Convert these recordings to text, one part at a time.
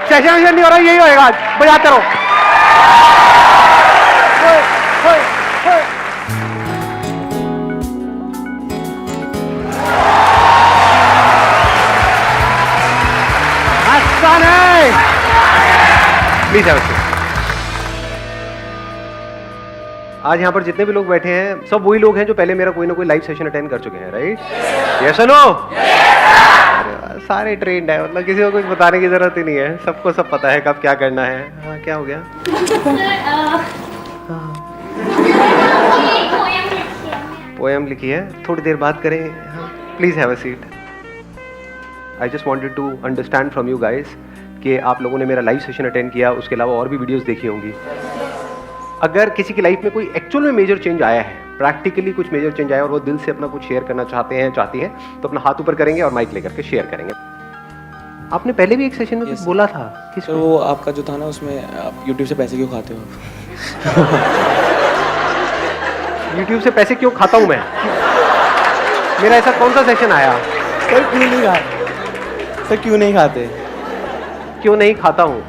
Session नहीं हो रहा, यही होएगा आज, बजाते रहो। प्लीज आज यहाँ पर जितने भी लोग बैठे हैं सब वही लोग हैं जो पहले मेरा कोई ना कोई लाइव सेशन अटेंड कर चुके हैं, राइट? Yes no? सारे ट्रेंड है, मतलब किसी को कुछ बताने की जरूरत ही नहीं है, सबको सब पता है कब क्या करना है। हाँ, क्या हो गया? पोएम लिखी है, थोड़ी देर बात करें। Please have a seat. I just wanted to understand from you guys कि आप लोगों ने मेरा लाइव सेशन अटेंड किया, उसके अलावा और भी वीडियोस देखी होंगी। अगर किसी की लाइफ में कोई एक्चुअल में मेजर चेंज आया है, प्रैक्टिकली कुछ मेजर चेंज आया और वो दिल से अपना कुछ शेयर करना चाहती हैं, तो अपना हाथ ऊपर करेंगे और माइक लेकर के शेयर करेंगे। आपने पहले भी एक सेशन में कुछ बोला था, किस तो वो आपका जो था ना, उसमें आप यूट्यूब से पैसे क्यों खाते हो? यूट्यूब से पैसे क्यों खाता हूँ मैं? मेरा ऐसा कौन सा सेशन आया? सर क्यों नहीं खाते? सर क्यों नहीं खाते? क्यों नहीं खाता हूँ?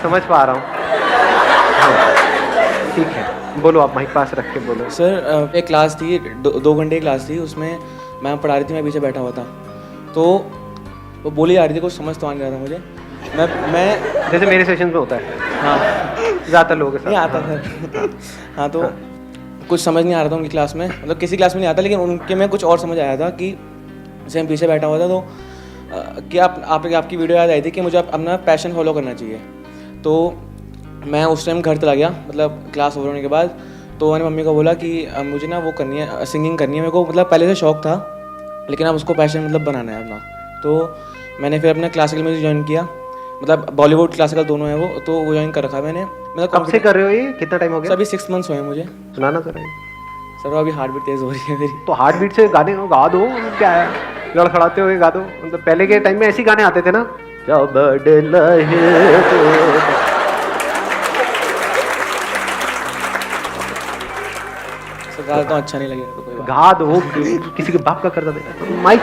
समझ पा रहा हूँ। ठीक है, बोलो, आप माइक पास रख के बोलो। सर एक क्लास थी, 2 घंटे की क्लास थी, उसमें मैम पढ़ा रही थी, मैं पीछे बैठा हुआ था, तो वो बोली आ रही थी, कुछ समझ तो आ नहीं रहा था मुझे। मैं जैसे मेरे सेशन में होता है। हाँ, ज़्यादा लोगों के साथ नहीं आता सर। हाँ, तो कुछ समझ नहीं आ रहा था उनकी क्लास में, मतलब किसी क्लास में नहीं आता, लेकिन उनके में कुछ और समझ आया था कि जैसे मैं पीछे बैठा हुआ था, तो कि आपकी वीडियो याद आई थी कि मुझे अपना पैशन फॉलो करना चाहिए। तो मैं उस टाइम घर चला गया, मतलब क्लास ओवर होने के बाद, तो मैंने मम्मी को बोला कि मुझे ना वो करनी है, सिंगिंग करनी है मेरे को, मतलब पहले से शौक था, लेकिन अब उसको पैशन मतलब बनाना है अपना। तो मैंने फिर अपना क्लासिकल म्यूजिक ज्वाइन किया, मतलब बॉलीवुड क्लासिकल दोनों है वो, तो वो ज्वाइन कर रखा है मैंने। मतलब कब से कर रहे हो ये? कितना टाइम हो गया? अभी 6 मंथ्स हुए हैं मुझे। सुनाना तो रहे सर अभी हार्ट बीट तेज हो रही है मेरी। तो हार्ट बीट से गाने गा दो, क्या है, लड़खड़ाते हुए गा दो। मतलब पहले के टाइम में ऐसे गाने आते थे ना, जब गा तो अच्छा नहीं लगेगा तो कोई बात। गा दो, किसी के बाप का करता दे। माइक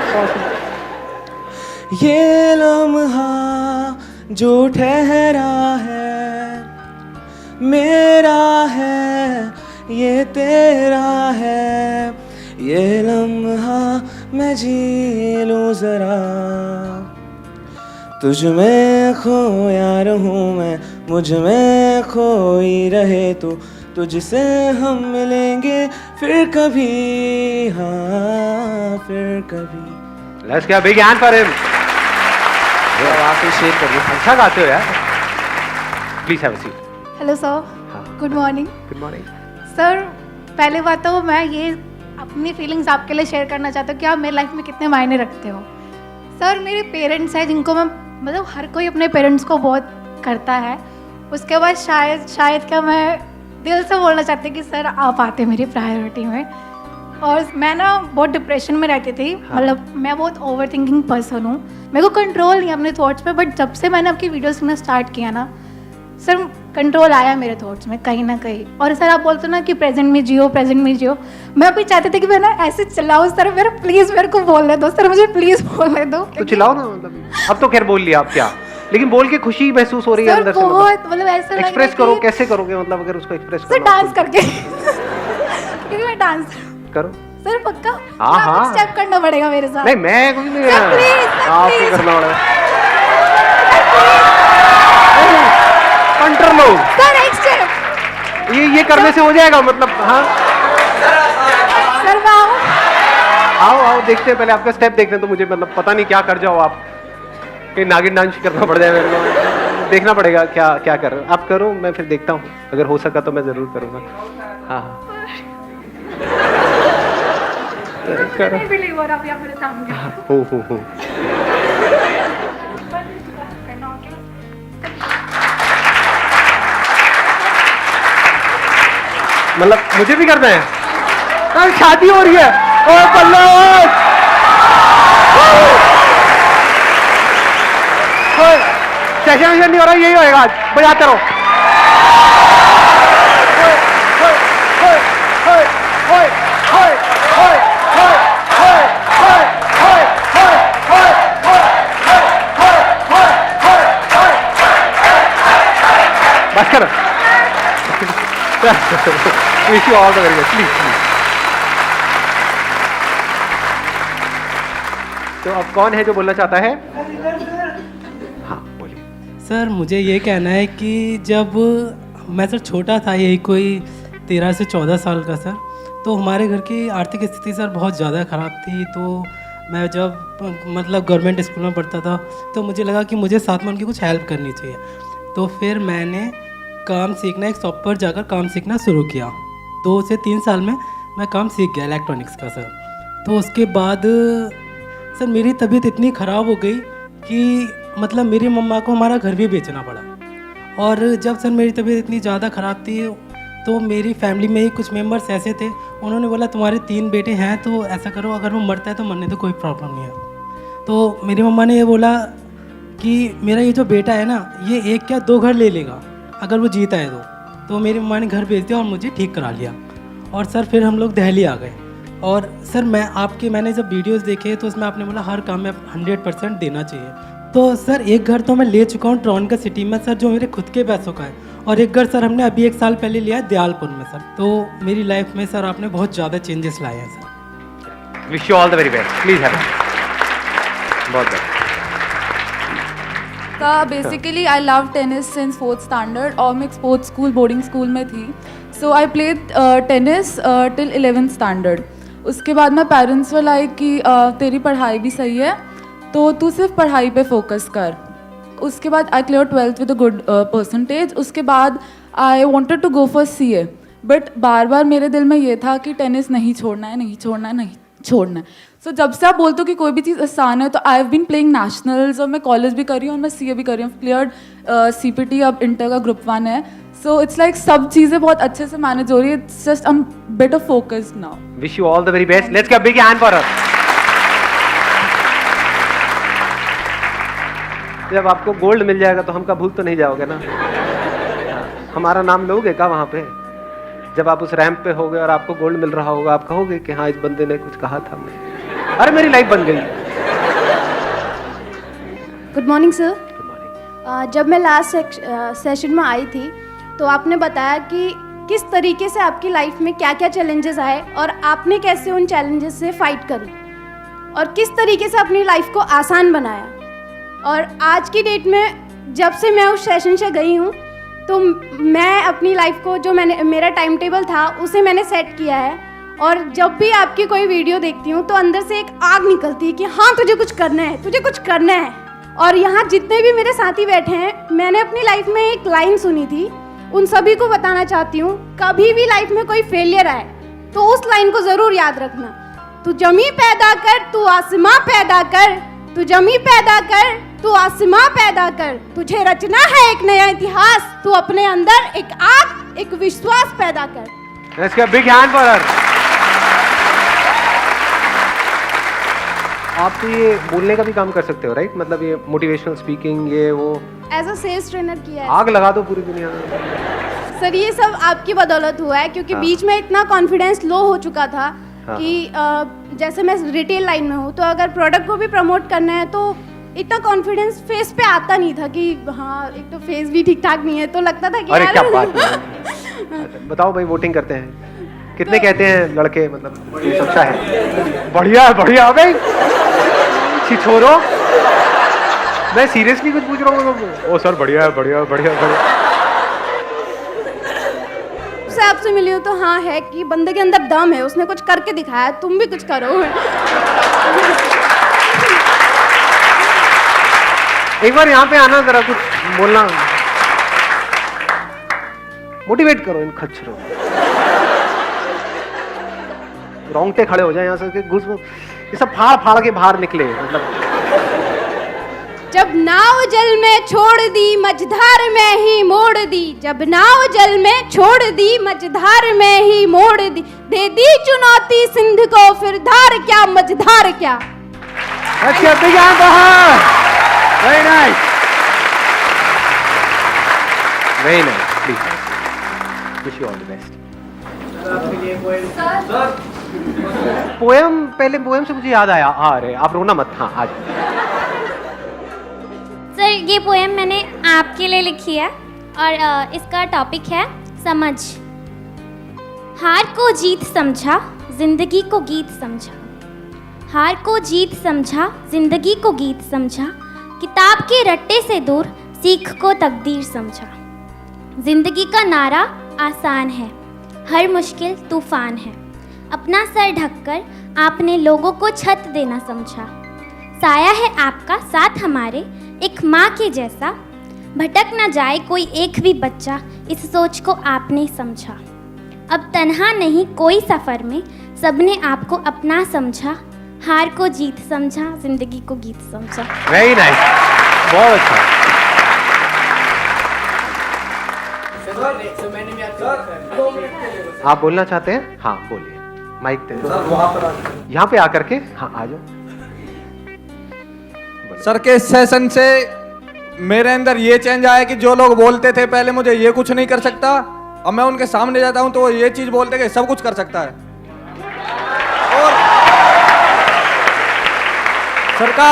ये लम्हा जो ठहरा है मेरा है, ये तेरा है, ये लम्हा मैं जी लूं जरा, तुझ में खोया रहूं मैं, मुझ में खोई रहे तू, तुझसे हम मिलेंगे फिर कभी, हाँ फिर कभी। Let's give a big hand for him. आप शेयर करिए, अच्छा गाते हो यार। Please have a seat. Hello sir, good morning. Good morning sir, पहले बात तो मैं ये अपनी फीलिंग्स आपके लिए शेयर करना चाहता हूँ कि आप मेरी लाइफ में कितने मायने रखते हो। सर, मेरे पेरेंट्स हैं जिनको मैं, मतलब हर कोई अपने पेरेंट्स को बहुत करता है। उसके बाद शायद क्या मैं दिल से बोलना चाहती कि सर आप आते मेरी प्रायोरिटी में। और मैं ना बहुत डिप्रेशन में रहती थी, मतलब मैं बहुत ओवर थिंकिंग पर्सन हूँ, मेरे को कंट्रोल नहीं है अपने थॉट्स पे। बट जब से मैंने आपकी वीडियोस में स्टार्ट किया ना सर, कंट्रोल आया मेरे थॉट्स में कहीं ना कहीं। और सर आप बोलते हो ना कि प्रेजेंट में जियो, प्रेजेंट में जियो, मैं अभी चाहती थी कि मैं ना ऐसे चिल्लाऊं सर, मेरा प्लीज़ मेरे को बोलने दो सर, मुझे प्लीज़ बोलने दो। तो चिल्लाओ ना, मतलब अब तो खैर बोल लिया आप, क्या लेकिन बोल के खुशी महसूस हो रही है अंदर से। बहुत मतलब ऐसा एक्सप्रेस करो, कैसे करोगे, मतलब अगर उसको एक्सप्रेस सर डांस करके क्योंकि मैं डांस करो सर पक्का। हाँ स्टेप करना पड़ेगा मेरे साथ। नहीं, मैं कुछ नहीं सर, प्लीज, आपको करना पड़ेगा। कंट्रोल लो सर, एक स्टेप ये करने से हो जाएगा, मतलब हाँ। सर मैं आओ देखते हैं, पहले आपका स्टेप देखते हैं, तो मुझे मतलब पता नहीं क्या कर जाओ आप, कहीं नागिन डांस करना पड़ जाए मेरे को, देखना पड़ेगा क्या कर रहे हो आप। करो, मैं फिर देखता हूँ, अगर हो सका तो मैं जरूर करूँगा। हाँ करो। हो मतलब मुझे भी करना है। कल शादी हो रही है, ओ बल्ला, सेशन नहीं हो रहा, यही होएगा आज, बजाते रहो। Wish you all the very best, please please. तो अब कौन है जो बोलना चाहता है? हाँ बोलिए। सर मुझे ये कहना है कि जब मैं सर छोटा था, यही कोई 13 से 14 साल का सर, तो हमारे घर की आर्थिक स्थिति सर बहुत ज़्यादा ख़राब थी। तो मैं जब मतलब गवर्नमेंट स्कूल में पढ़ता था तो मुझे लगा कि मुझे साथ में उनकी कुछ हेल्प करनी चाहिए। तो फिर मैंने काम सीखना, एक शॉप पर जाकर काम सीखना शुरू किया। 2 से 3 साल में मैं काम सीख गया इलेक्ट्रॉनिक्स का सर। तो उसके बाद सर मेरी तबीयत इतनी ख़राब हो गई कि मतलब मेरी मम्मा को हमारा घर भी बेचना पड़ा। और जब सर मेरी तबीयत इतनी ज़्यादा ख़राब थी तो मेरी फैमिली में ही कुछ मेंबर्स ऐसे थे, उन्होंने बोला तुम्हारे 3 बेटे हैं तो ऐसा करो, अगर वो मरता है तो मरने दो, कोई प्रॉब्लम नहीं है। तो मेरी मम्मा ने ये बोला कि मेरा ये जो बेटा है ना, ये 1 क्या 2 घर ले लेगा अगर वो जीता है तो मेरी मम्मा ने घर भेज दिया और मुझे ठीक करा लिया। और सर फिर हम लोग दिल्ली आ गए। और सर मैंने जब वीडियोस देखे तो उसमें आपने बोला हर काम में 100% देना चाहिए। तो सर एक घर तो मैं ले चुका हूँ ट्रॉन का सिटी में सर, जो मेरे खुद के पैसों का है, और एक घर सर हमने अभी 1 साल पहले लिया है दयालपुर में सर। तो मेरी लाइफ में सर आपने बहुत ज़्यादा चेंजेस लाए हैं sir. Wish you all the very best, please have बहुत बहुत। Basically I love tennis since 4th standard और मैं एक स्पोर्ट्स स्कूल बोर्डिंग स्कूल में थी। So I played tennis till 11th standard. उसके बाद मैं पेरेंट्स वाला आई कि तेरी पढ़ाई भी सही है तो तू सिर्फ पढ़ाई पे फोकस कर। उसके बाद I clear 12th with a good percentage. उसके बाद I wanted to go for CA, but बार बार मेरे दिल में ये था कि टेनिस नहीं छोड़ना है, नहीं छोड़ना है, नहीं छोड़ना है। सो जब से आप बोलते हो कि कोई भी चीज़ आसान है, तो I have been playing nationals और मैं कॉलेज भी कर रही हूँ और मैं CA भी कर रही हूँ। क्लियर्ड CPT, अब इंटर का ग्रुप 1 है। सो इट्स लाइक सब चीज़ें बहुत अच्छे से मैनेज हो रही है। It's just I am better focused now. Wish you all the very best, let's give a big hand for her. जब आपको गोल्ड मिल जाएगा तो हमका भूल तो नहीं जाओगे ना? हमारा नाम लोगे क्या वहाँ पे? जब आप उस रैंप पे होगे और आपको गोल्ड मिल रहा होगा, आप कहोगे कि हाँ इस बंदे ने कुछ कहा था मुझे, अरे मेरी लाइफ बन गई। Good morning sir. Good morning. जब मैं लास्ट सेशन में आई थी तो आपने बताया कि किस तरीके से आपकी लाइफ में क्या क्या चैलेंजेस आए और आपने कैसे उन चैलेंजेस से फाइट करी और किस तरीके से अपनी लाइफ को आसान बनाया। और आज की डेट में जब से मैं उस सेशन से गई हूँ तो मैं अपनी लाइफ को जो मेरा टाइम टेबल था उसे मैंने सेट किया है। और जब भी आपकी कोई वीडियो देखती हूँ तो अंदर से एक आग निकलती है कि हाँ तुझे कुछ करना है, तुझे कुछ करना है। और यहाँ जितने भी मेरे साथी बैठे हैं, मैंने अपनी लाइफ में एक लाइन सुनी थी, उन सभी को बताना चाहती हूँ, कभी भी लाइफ में कोई फेलियर आए तो उस लाइन को ज़रूर याद रखना। तू जमी पैदा कर, तू आसमां पैदा कर, तू जमी पैदा कर, तू आसमां पैदा कर, तुझे रचना है एक नया इतिहास, तू अपने अंदर एक आग, एक विश्वास पैदा कर। Let's give a big hand for her. आप तो ये बोलने का भी काम कर सकते हो राइट? मतलब ये मोटिवेशनल स्पीकिंग, ये वो एज अ सेल्स ट्रेनर किया है। आग लगा दो पूरी दुनिया में। सर ये सब आपकी बदौलत हुआ है क्योंकि हाँ। बीच में इतना कॉन्फिडेंस लो हो चुका था हाँ। कि जैसे मैं रिटेल लाइन में हूँ तो अगर प्रोडक्ट को भी प्रमोट करना है तो इतना कॉन्फिडेंस फेस पे आता नहीं था कि हाँ एक तो फेस भी ठीक ठाक नहीं है तो लगता था कि अरे यार क्या बात है। बताओ भाई, वोटिंग करते हैं कितने कहते हैं लड़के, मतलब ये अच्छा है, बढ़िया है, बढ़िया है भाई, छोड़ो, मैं सीरियसली कुछ पूछ रहा हूँ। ओ सर बढ़िया है, बढ़िया बढ़िया बढ़िया। से आपसे मिली हूँ तो हाँ है कि बंदे के अंदर दम है, उसने कुछ करके दिखाया, तुम भी कुछ करो। एक बार यहाँ पे आना, जरा कुछ बोलना, मोटिवेट करो इन खच्चरों। रोंगटे खड़े हो जाए यहाँ से, घुस ये सब फाड़ फाड़ के बाहर निकले। मतलब जब नाव जल में छोड़ दी मझधार में ही मोड़ दी, जब नाव जल में छोड़ दी मझधार में ही मोड़ दी, दे दी चुनौती सिंध को फिर धार क्या मझधार क्या। अच्छा बिग हैंड बाहर, very nice, very nice, please wish you all the best. Poem, पहले पोएम से मुझे याद आया, अरे आप रोना मत। हाँ आज सर ये पोएम मैंने आपके लिए लिखी है और इसका टॉपिक है समझ। हार को जीत समझा, जिंदगी को गीत समझा। हार को जीत समझा, जिंदगी को गीत समझा। किताब के रट्टे से दूर सीख को तकदीर समझा। जिंदगी का नारा आसान है, हर मुश्किल तूफान है। अपना सर ढककर आपने लोगों को छत देना समझा। साया है आपका साथ हमारे, एक माँ के जैसा। भटक ना जाए कोई एक भी बच्चा, इस सोच को आपने समझा। अब तन्हा नहीं कोई सफ़र में, सबने आपको अपना समझा। हार को जीत समझा, जिंदगी को गीत समझा। वेरी नाइस, बहुत अच्छा। आप बोलना चाहते हैं? हाँ बोलिए, माइक दे। यहाँ पे आकर के, हाँ आ जाओ। सर के सेशन से मेरे अंदर ये चेंज आया कि जो लोग बोलते थे पहले मुझे ये कुछ नहीं कर सकता, अब मैं उनके सामने जाता हूं तो वो ये चीज बोलते कि सब कुछ कर सकता है। और सर का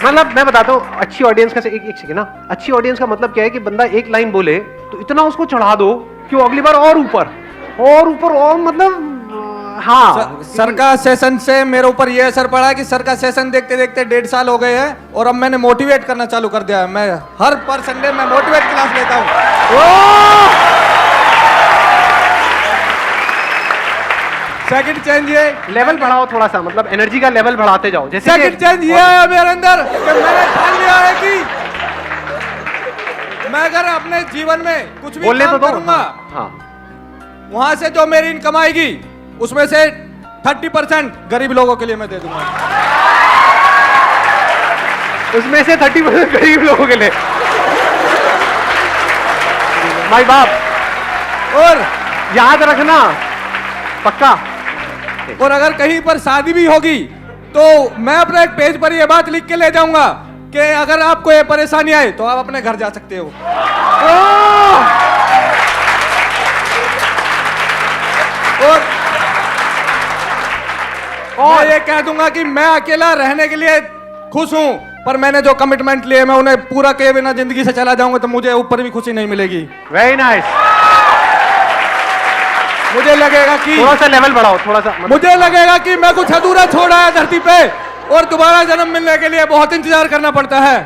मतलब मैं बताता हूँ, अच्छी ऑडियंस का एक सेकंड ना, अच्छी ऑडियंस का मतलब क्या है कि बंदा एक लाइन बोले तो इतना उसको चढ़ा दो कि वो अगली बार और ऊपर और ऊपर और मतलब हाँ। सर का सेशन से मेरे ऊपर ये असर पड़ा कि सर का सेशन देखते देखते 1.5 साल हो गए हैं और अब मैंने मोटिवेट करना चालू कर दिया है। मैं हर पर संडे में मोटिवेट क्लास लेता हूँ। सेकंड चेंज ये लेवल बढ़ाओ थोड़ा सा, मतलब एनर्जी का लेवल बढ़ाते जाओ। जैसे सेकंड चेंज ये आया मेरे अंदर कि मैंने ठान लिया है कि मैं अगर अपने जीवन में कुछ भी बोलने काम तो दो। करूंगा, हाँ वहां से जो मेरी इनकम आएगी उसमें से 30% गरीब लोगों के लिए मैं दे दूंगा। उसमें से 30% गरीब लोगों के लिए। माई बाप। और याद रखना पक्का। और अगर कहीं पर शादी भी होगी तो मैं अपने एक पेज पर ये बात लिख के ले जाऊंगा कि अगर आपको ये परेशानी आए तो आप अपने घर जा सकते हो। और मैं ये कह दूंगा कि मैं अकेला रहने के लिए खुश हूं, पर मैंने जो कमिटमेंट लिए मैं उन्हें पूरा किए बिना जिंदगी से चला जाऊंगा तो मुझे ऊपर भी खुशी नहीं मिलेगी। Very nice. मुझे लगेगा कि थोड़ा सा लेवल बढ़ाओ, थोड़ा सा मुझे लगेगा कि मैं कुछ अधूरा छोड़ आया धरती पे और दोबारा जन्म मिलने के लिए बहुत इंतजार करना पड़ता है,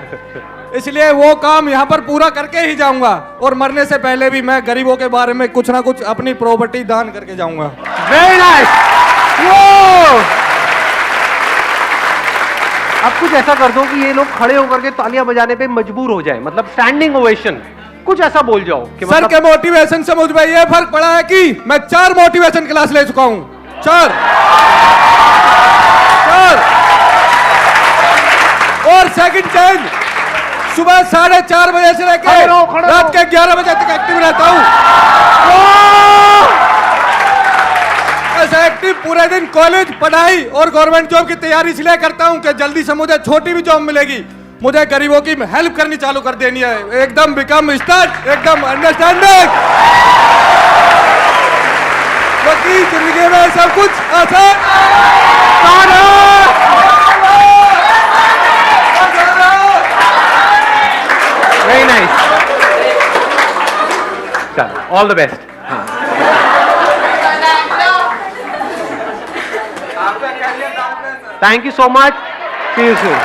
इसलिए वो काम यहाँ पर पूरा करके ही जाऊंगा। और मरने से पहले भी मैं गरीबों के बारे में कुछ ना कुछ अपनी प्रॉपर्टी दान करके जाऊंगा। Very nice. अब कुछ ऐसा कर दो कि ये लोग खड़े होकर के तालियां बजाने पे मजबूर हो जाए, मतलब स्टैंडिंग ओवेशन, कुछ ऐसा बोल जाओ कि सर के मोटिवेशन से मुझ में ये फर्क पड़ा है कि मैं 4 मोटिवेशन क्लास ले चुका हूं। 4 और सेकंड चेंज, सुबह 4:30 बजे से लेकर रात के 11 बजे तक एक्टिव रहता हूं। ऐसा एक्टिव पूरे दिन कॉलेज, पढ़ाई और गवर्नमेंट जॉब की तैयारी इसलिए करता हूं कि जल्दी से मुझे छोटी भी जॉब मिलेगी, मुझे गरीबों की हेल्प करनी चालू कर देनी है। एकदम बिकम स्टार्ट, एकदम अंडरस्टैंडिंग, क्योंकि जिंदगी में सब कुछ आसान। वेरी नाइस, चलो all the best. Thank you so much, see you soon.